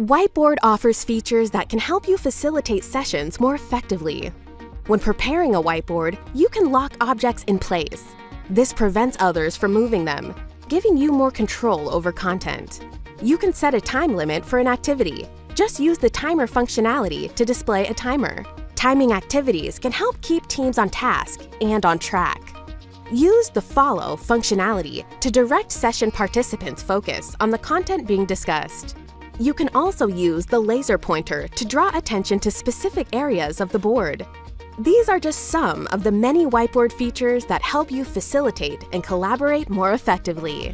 Whiteboard offers features that can help you facilitate sessions more effectively. When preparing a whiteboard, you can lock objects in place. This prevents others from moving them, giving you more control over content. You can set a time limit for an activity. Just use the timer functionality to display a timer. Timing activities can help keep teams on task and on track. Use the Follow functionality to direct session participants' focus on the content being discussed. You can also use the laser pointer to draw attention to specific areas of the board. These are just some of the many whiteboard features that help you facilitate and collaborate more effectively.